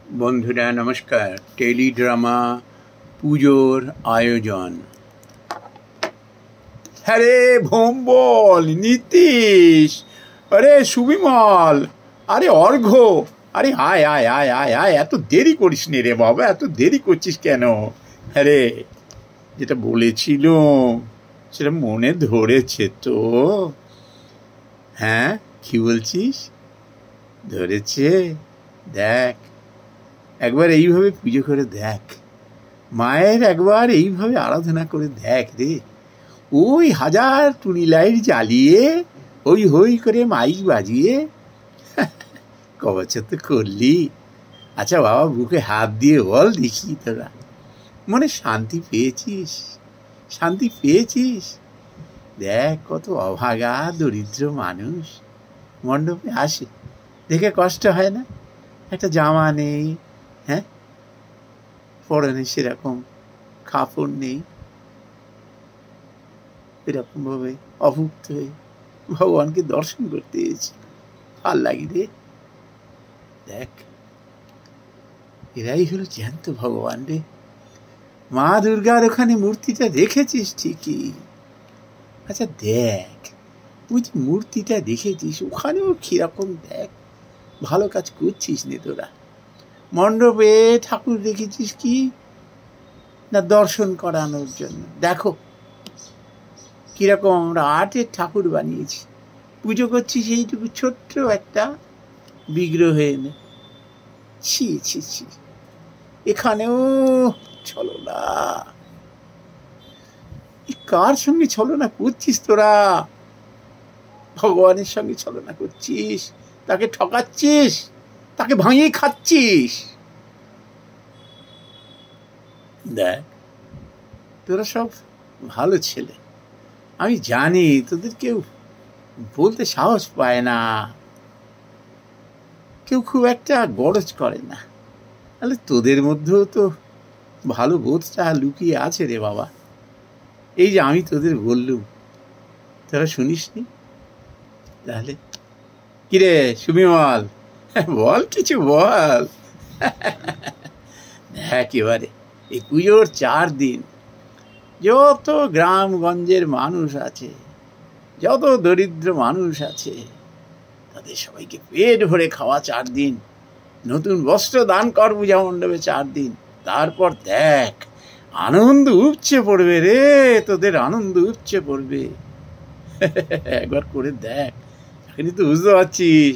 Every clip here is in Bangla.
বন্ধুরা নমস্কার। টেলিড্রামা পুজোর আয়োজন। হ্যাঁ রে ভোম্বল, নীতিশ, আরে সুবিমল, আরে অর্ঘ্য, আরে আয় আয় আয় আয় আয়, এত দেরি করিস নি রে বাবা, এত দেরি করছিস কেন? হ্যাঁ রে, যেটা বলেছিল সেটা মনে ধরেছে তো? হ্যাঁ, কি বলছিস? ধরেছে? দেখ, একবার এইভাবে পুজো করে দেখ, মায়ের একবার এইভাবে আরাধনা করে দেখ রে। ওই হাজার টুনি লাইট জ্বালিয়ে, ওই হই করে মাইক বাজিয়ে কবছর তো করলি। আচ্ছা বাবা, বুকে হাত দিয়ে বল দেখি, তোরা মনে শান্তি পেয়েছিস? শান্তি পেয়েছিস? দেখ, কত অভাগা দরিদ্র মানুষ মণ্ডপে আসে, দেখে কষ্ট হয় না? একটা জামা নেই, হ্যাঁ, পরনে সেরকম কাপড় নেই, এরকম ভাবে অভুক্ত হয়ে ভগবানকে দর্শন করতে এসেছি। ভাল লাগে রে। দেখ, এরাই হলো জ্যান্ত ভগবান রে। মা দুর্গার ওখানে মূর্তিটা দেখেছিস ঠিকই। আচ্ছা দেখ, তুই যে মূর্তিটা দেখেছিস ওখানেও কিরকম, দেখ, ভালো কাজ করছিস নে তোরা। মণ্ডপে ঠাকুর দেখেছিস কি না দর্শন করানোর জন্য? দেখো কিরকম আমরা আর্টের ঠাকুর বানিয়েছি, পুজো করছি সেইটুকু ছোট্ট একটা বিগ্রহ এনে। ছি ছি ছি, এখানেও ছলনা। কার সঙ্গে ছলনা করছিস তোরা? ভগবানের সঙ্গে ছলনা করছিস, তাকে ঠকাচ্ছিস, তাকে ভাঙিয়ে খাচ্ছিস। দেখ, তোরা সব ভালো ছেলে, আমি জানি তোদের কেউ বলতে সাহস পায় না, কেউ খুব একটা গরজ করে না। তাহলে তোদের মধ্যেও তো ভালো বোধটা লুকিয়ে আছে রে বাবা। এই যে আমি তোদের বললুম, তোরা শুনিসনি? তাহলে কিরে সুবিমল, বল কিছু বল। একেবারে এই পুজোর 4 দিন যত গ্রামগঞ্জের মানুষ আছে, যত দরিদ্র মানুষ আছে, তাদের সবাইকে পেট ভরে খাওয়া 4 দিন, নতুন বস্ত্র দান কর পূজা মণ্ডপে 4 দিন। তারপর দেখ, আনন্দ উপচে পড়বে রে, তোদের আনন্দ উপচে পড়বে। একবার করে দেখ, এখনই তো বুঝতে পারছিস।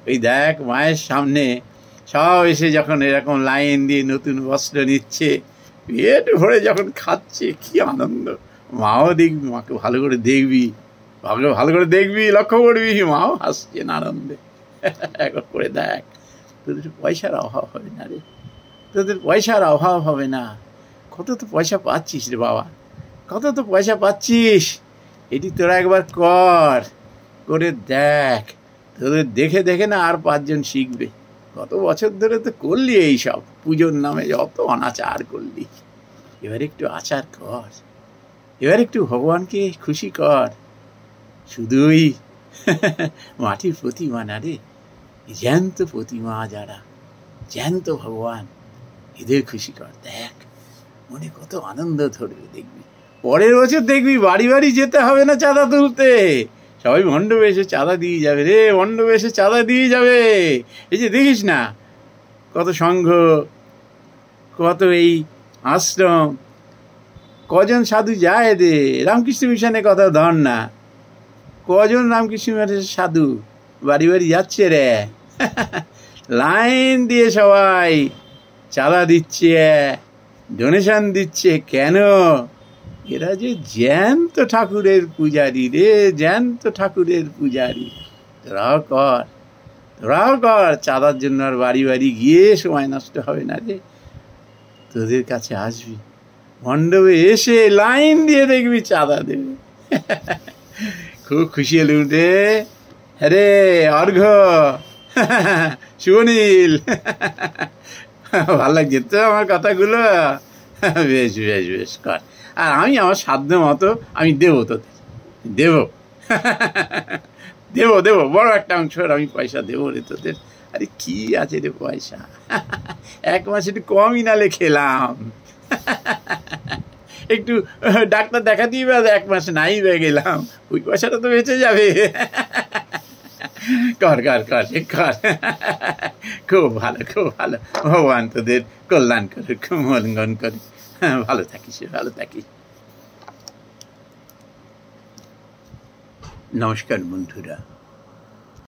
ওই দেখ, মায়ের সামনে সব এসে যখন এরকম লাইন দিয়ে নতুন বস্ত্র নিচ্ছে, পেট ভরে যখন খাচ্ছে, কি আনন্দ। মাও দেখবি, মাকে ভালো করে দেখবি, ভালো করে দেখবি, লক্ষ্য করবি, মাও হাসছেন আনন্দে। একবার করে দেখ, তোদের পয়সার অভাব হবে না রে, তোদের পয়সার অভাব হবে না। কত তো পয়সা পাচ্ছিস রে বাবা, কত তো পয়সা পাচ্ছিস। এটি তোরা একবার করে দেখ, তোদের দেখে দেখে না আর 5 জন শিখবে। কত বছর ধরে তো করলি এই সব, পুজোর নামে যত অনাচার করলি। এবার একটু আচার কর, এবার একটু ভগবানকে খুশি কর। শুধুই মাটির প্রতিমা না রে, জ্যান্ত প্রতিমা যারা, জ্যান্ত ভগবান, এদের খুশি কর। দেখ, মনে কত আনন্দ ধরবে দেখবি। পরের বছর দেখবি বাড়ি বাড়ি যেতে হবে না চাঁদা তুলতে, সবাই মণ্ডপে এসে চাঁদা দিয়ে যাবে রে, মণ্ডপে এসে চাঁদা দিয়ে যাবে। এই যে দেখিস না, কত সংঘ, কত এই আশ্রম, কজন সাধু যায় রে। রামকৃষ্ণ মিশনের কথা ধর না, কজন রামকৃষ্ণ মিশনের সাধু বাড়ি বাড়ি যাচ্ছে রে, লাইন দিয়ে সবাই চাঁদা দিচ্ছে, ডোনেশন দিচ্ছে। কেন? এরা যে জ্যান্ত ঠাকুরের পূজারি রে, জ্যান্ত ঠাকুরের পূজারি। তোরাও কর চাঁদার জন্য। আর বাড়ি বাড়ি গিয়ে সময় নষ্ট হবে না রে, তোদের কাছে আসবি, মণ্ডপে এসে লাইন দিয়ে দেখবি চাঁদা দেবে। খুব খুশি হলুম রে। হ্যাঁ রে অর্ঘ্য, সুনীল, ভাল লাগছে তো আমার কথাগুলো? বেশ বেশ বেশ কর। আর আমি আমার সাধ্য মতো আমি দেবো, তোদের দেবো, বড় একটা অংশ আমি পয়সা দেবো রে তোদের। আরে কি আছে রে পয়সা, 1 মাস একটু কমই নালে খেলাম, একটু ডাক্তার দেখাতেই বা 1 মাস নাই হয়ে গেলাম, ওই পয়সাটা তো বেঁচে যাবে। কর কর কর কর, খুব ভালো খুব ভালো, ভগবান তোদের কল্যাণ করে, মঙ্গল করে, ভালো থাকিস ভালো থাকিস। নমস্কার বন্ধুরা।